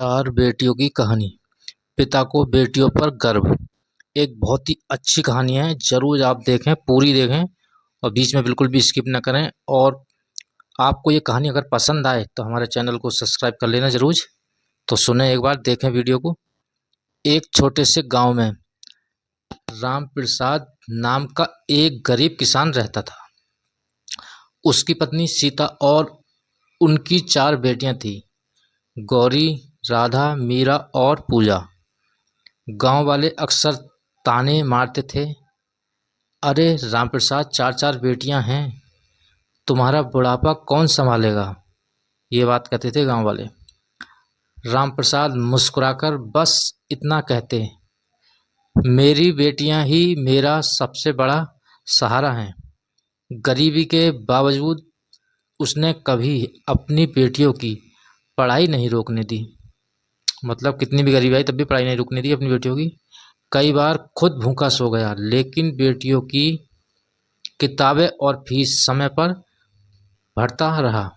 चार बेटियों की कहानी। पिता को बेटियों पर गर्व। एक बहुत ही अच्छी कहानी है, जरूर आप देखें, पूरी देखें और बीच में बिल्कुल भी स्किप ना करें। और आपको ये कहानी अगर पसंद आए तो हमारे चैनल को सब्सक्राइब कर लेना जरूर। तो सुने, एक बार देखें वीडियो को। एक छोटे से गांव में राम प्रसाद नाम का एक गरीब किसान रहता था। उसकी पत्नी सीता और उनकी चार बेटियां थीं, गौरी, राधा, मीरा और पूजा। गांव वाले अक्सर ताने मारते थे, अरे रामप्रसाद, चार चार बेटियां हैं, तुम्हारा बुढ़ापा कौन संभालेगा। ये बात कहते थे गांव वाले। रामप्रसाद मुस्कुराकर बस इतना कहते, मेरी बेटियां ही मेरा सबसे बड़ा सहारा हैं। गरीबी के बावजूद उसने कभी अपनी बेटियों की पढ़ाई नहीं रोकने दी। मतलब कितनी भी गरीबी आई तब भी पढ़ाई नहीं रुकने दी अपनी बेटियों की। कई बार खुद भूखा सो गया, लेकिन बेटियों की किताबें और फीस समय पर भरता रहा।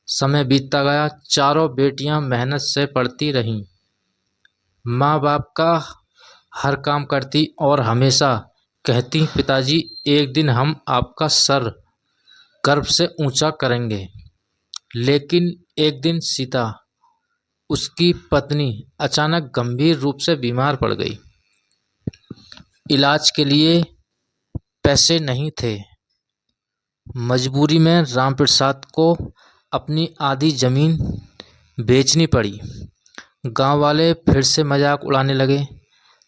समय बीतता गया, चारों बेटियां मेहनत से पढ़ती रहीं, माँ बाप का हर काम करती और हमेशा कहती, पिताजी एक दिन हम आपका सर गर्व से ऊंचा करेंगे। लेकिन एक दिन सीता, उसकी पत्नी, अचानक गंभीर रूप से बीमार पड़ गई। इलाज के लिए पैसे नहीं थे। मजबूरी में रामप्रसाद को अपनी आधी जमीन बेचनी पड़ी। गांव वाले फिर से मजाक उड़ाने लगे,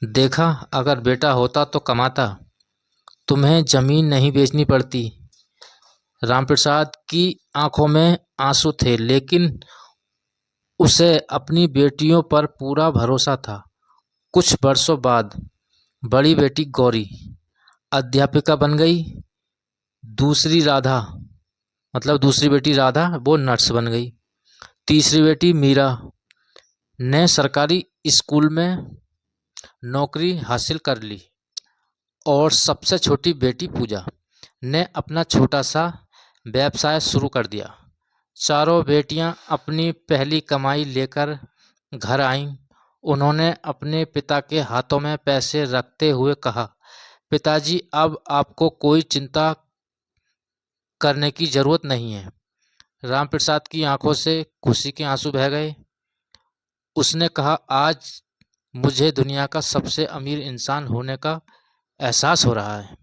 देखा, अगर बेटा होता तो कमाता, तुम्हें जमीन नहीं बेचनी पड़ती। रामप्रसाद की आंखों में आंसू थे, लेकिन उसे अपनी बेटियों पर पूरा भरोसा था। कुछ वर्षों बाद बड़ी बेटी गौरी अध्यापिका बन गई। दूसरी बेटी राधा वो नर्स बन गई। तीसरी बेटी मीरा ने सरकारी स्कूल में नौकरी हासिल कर ली। और सबसे छोटी बेटी पूजा ने अपना छोटा सा व्यवसाय शुरू कर दिया। चारों बेटियां अपनी पहली कमाई लेकर घर आईं। उन्होंने अपने पिता के हाथों में पैसे रखते हुए कहा, पिताजी अब आपको कोई चिंता करने की जरूरत नहीं है। रामप्रसाद की आंखों से खुशी के आंसू बह गए। उसने कहा, आज मुझे दुनिया का सबसे अमीर इंसान होने का एहसास हो रहा है।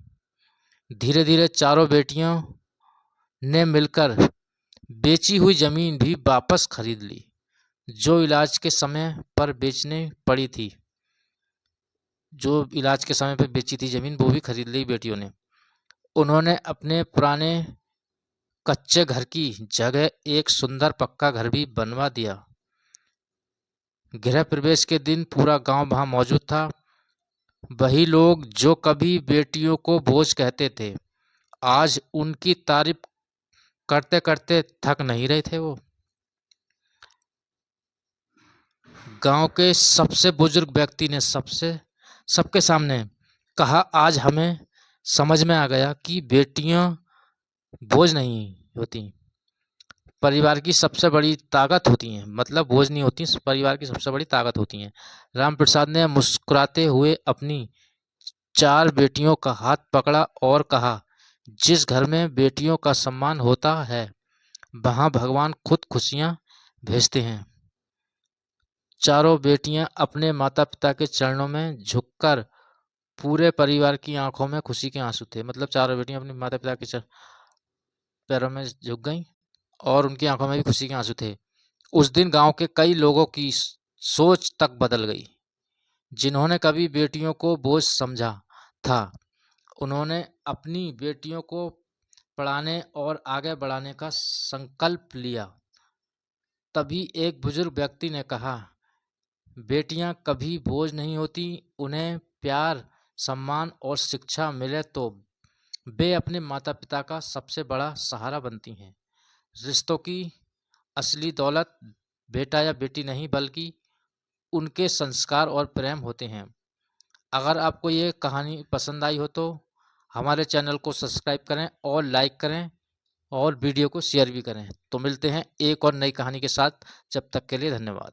धीरे धीरे चारों बेटियों ने मिलकर बेची हुई जमीन भी वापस खरीद ली, जो इलाज के समय पर बेचनी पड़ी थी। जो इलाज के समय पर बेची थी जमीन, वो भी खरीद ली बेटियों ने। उन्होंने अपने पुराने कच्चे घर की जगह एक सुंदर पक्का घर भी बनवा दिया। गृह प्रवेश के दिन पूरा गांव वहां मौजूद था। वही लोग जो कभी बेटियों को बोझ कहते थे, आज उनकी तारीफ करते करते थक नहीं रहे थे। वो गांव के सबसे बुजुर्ग व्यक्ति ने सबके सामने कहा, आज हमें समझ में आ गया कि बेटियां बोझ नहीं होती, परिवार की सबसे बड़ी ताकत होती हैं। मतलब बोझ नहीं होती, परिवार की सबसे बड़ी ताकत होती हैं। रामप्रसाद ने मुस्कुराते हुए अपनी चार बेटियों का हाथ पकड़ा और कहा, जिस घर में बेटियों का सम्मान होता है, वहां भगवान खुद खुशियां भेजते हैं। चारों बेटियां अपने माता पिता के चरणों में झुककर, पूरे परिवार की आंखों में खुशी के आंसू थे। मतलब चारों बेटियां अपने माता पिता के पैरों में झुक गईं और उनकी आंखों में भी खुशी के आंसू थे। उस दिन गांव के कई लोगों की सोच तक बदल गई। जिन्होंने कभी बेटियों को बोझ समझा था, उन्होंने अपनी बेटियों को पढ़ाने और आगे बढ़ाने का संकल्प लिया। तभी एक बुजुर्ग व्यक्ति ने कहा, बेटियां कभी बोझ नहीं होती, उन्हें प्यार, सम्मान और शिक्षा मिले तो वे अपने माता पिता का सबसे बड़ा सहारा बनती हैं। रिश्तों की असली दौलत बेटा या बेटी नहीं, बल्कि उनके संस्कार और प्रेम होते हैं। अगर आपको ये कहानी पसंद आई हो तो हमारे चैनल को सब्सक्राइब करें और लाइक करें और वीडियो को शेयर भी करें। तो मिलते हैं एक और नई कहानी के साथ, जब तक के लिए धन्यवाद।